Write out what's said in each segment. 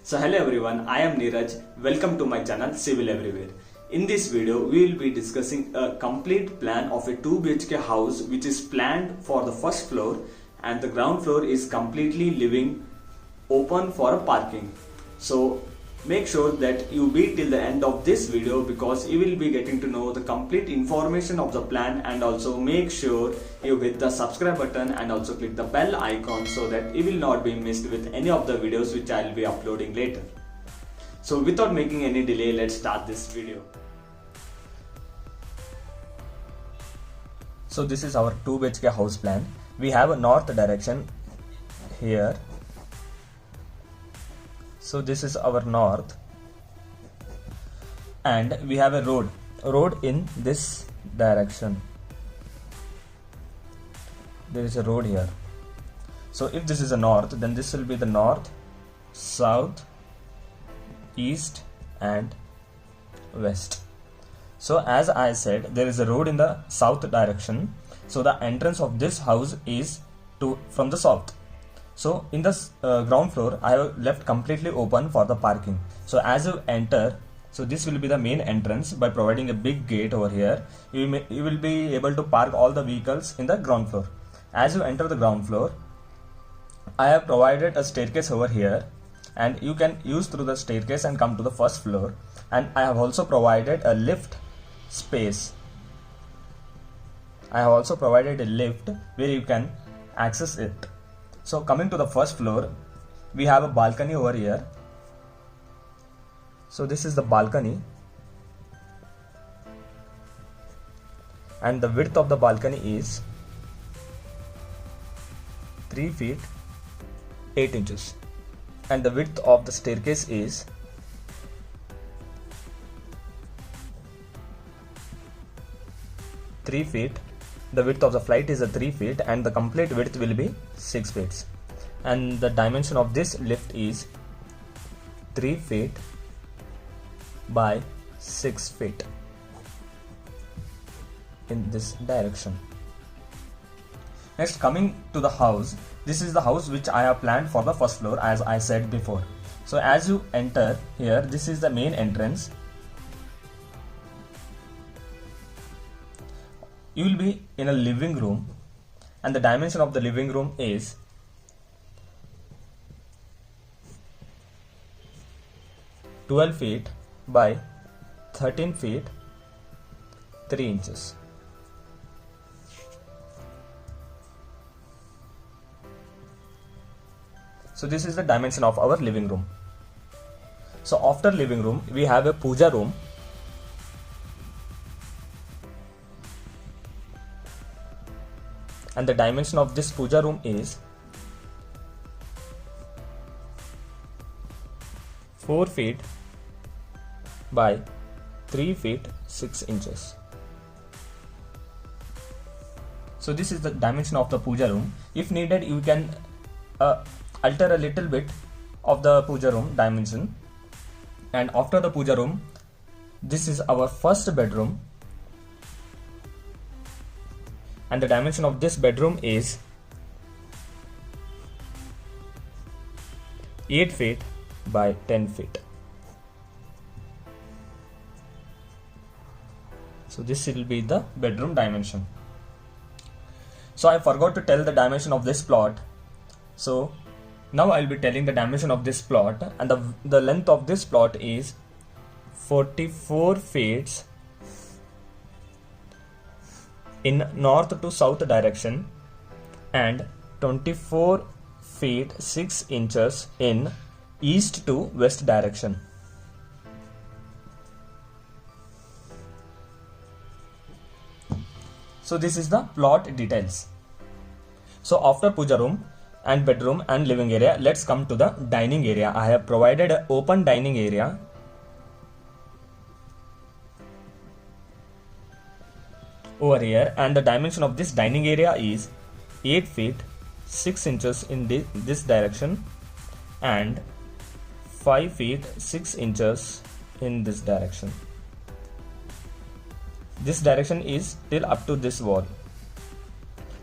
So hello everyone, I am Neeraj. Welcome to my channel Civil Everywhere. In this video, we will be discussing a complete plan of a 2 BHK house which is planned for the first floor and the ground floor is completely living open for parking. So make sure that you be till the end of this video because you will be getting to know the complete information of the plan, and also make sure you hit the subscribe button and also click the bell icon so that you will not be missed with any of the videos which I will be uploading later. So without making any delay, let's start this video. So this is our 2 BHK house plan. We have a north direction here. So this is our north, and we have a road in this direction. There is a road here. So if this is a north, then this will be the north, south, east and west. So as I said, there is a road in the south direction. So the entrance of this house is from the south. So in the ground floor, I have left completely open for the parking. So as you enter, so this will be the main entrance. By providing a big gate over here, you will be able to park all the vehicles in the ground floor. As you enter the ground floor, I have provided a staircase over here, and you can use through the staircase and come to the first floor. And I have also provided a lift space. I have also provided a lift where you can access it. So coming to the first floor, we have a balcony over here. So this is the balcony, and the width of the balcony is 3 feet 8 inches, and the width of the staircase is 3 feet. The width of the flight is 3 feet, and the complete width will be 6 feet. And the dimension of this lift is 3 feet by 6 feet in this direction. Next, coming to the house, this is the house which I have planned for the first floor, as I said before. So as you enter here, this is the main entrance. You will be in a living room, and the dimension of the living room is 12 feet by 13 feet 3 inches. So this is the dimension of our living room. So after living room, we have a puja room. And the dimension of this puja room is 4 feet by 3 feet 6 inches. So this is the dimension of the puja room. If needed, you can alter a little bit of the puja room dimension. And after the puja room, this is our first bedroom. And the dimension of this bedroom is 8 feet by 10 feet. So this will be the bedroom dimension. So I forgot to tell the dimension of this plot. So now I will be telling the dimension of this plot, and the length of this plot is 44 feet in north to south direction and 24 feet 6 inches in east to west direction. So this is the plot details. So after puja room and bedroom and living area, let's come to the dining area. I have provided an open dining area. Over here, and the dimension of this dining area is 8 feet 6 inches in this direction and 5 feet 6 inches in this direction. This direction is till up to this wall.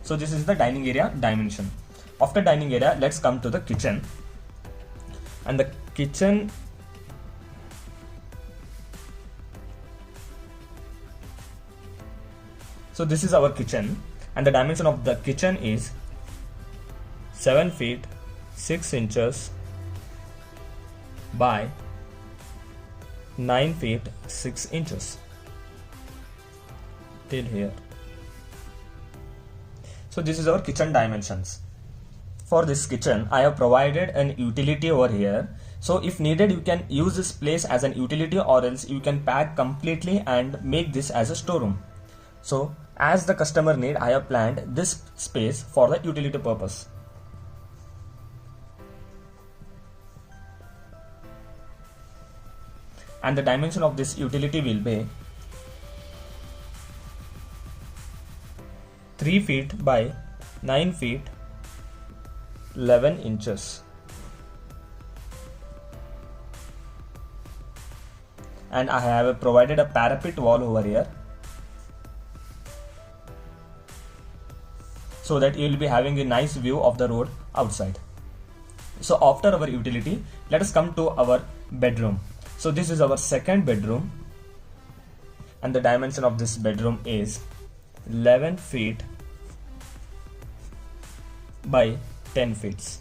So this is the dining area dimension. After dining area, let's come to the kitchen. and the kitchen so this is our kitchen, and the dimension of the kitchen is 7 feet 6 inches by 9 feet 6 inches till here. So this is our kitchen dimensions. For this kitchen, I have provided an utility over here. So if needed, you can use this place as an utility, or else you can pack completely and make this as a storeroom. So as the customer need, I have planned this space for the utility purpose. And the dimension of this utility will be 3 feet by 9 feet 11 inches. And I have provided a parapet wall over here, so that you will be having a nice view of the road outside. So after our utility, let us come to our bedroom. So this is our second bedroom, and the dimension of this bedroom is 11 feet by 10 feet.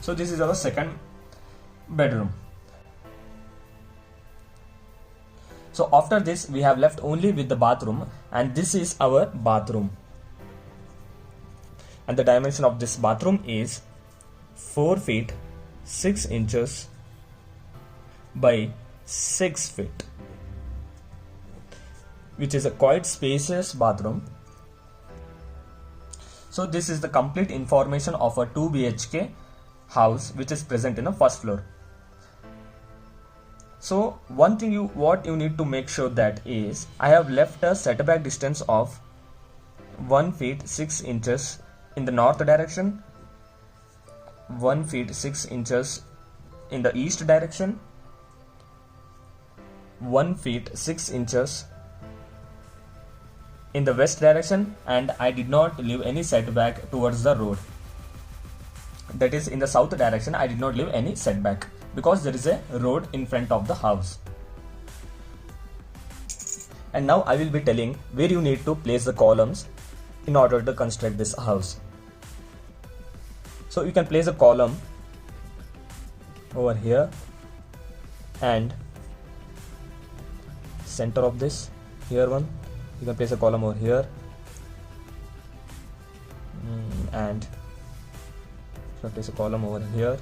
So this is our second bedroom. So after this, we have left only with the bathroom, and this is our bathroom, and the dimension of this bathroom is 4 feet 6 inches by 6 feet, which is a quite spacious bathroom. So this is the complete information of a 2 BHK house which is present in the first floor. So one thing what you need to make sure that is, I have left a setback distance of 1 feet 6 inches in the north direction, 1 feet 6 inches in the east direction, 1 feet 6 inches in the west direction, and I did not leave any setback towards the road. That is, in the south direction I did not leave any setback because there is a road in front of the house. And now I will be telling where you need to place the columns in order to construct this house. So you can place a column over here, and center of this, here one, you can place a column over here, and so place a column over here,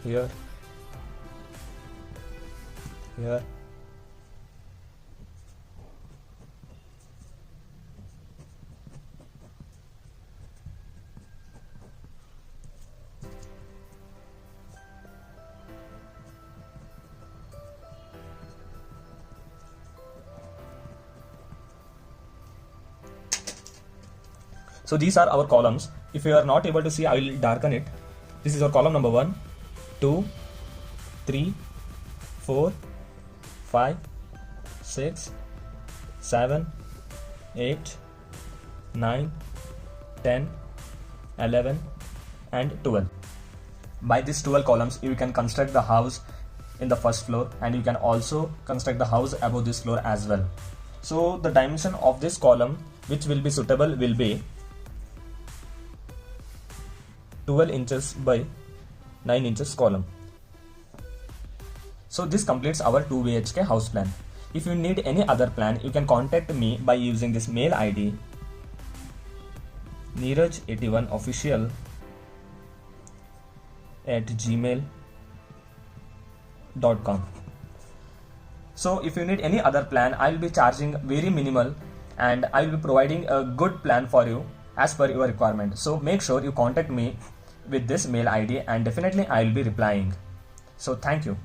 here, here, so these are our columns. If you are not able to see, I will darken it. This is our column number 1, 2, 3, 4, 5, 6, 7, 8, 9, 10, 11 and 12. By these 12 columns, you can construct the house in the first floor, and you can also construct the house above this floor as well. So the dimension of this column which will be suitable will be 12 inches by 9 inches column. So this completes our 2 BHK house plan. If you need any other plan, you can contact me by using this mail ID neeraj81official@gmail.com. So if you need any other plan, I will be charging very minimal, and I will be providing a good plan for you as per your requirement. So make sure you contact me with this mail ID, and definitely I will be replying. So thank you.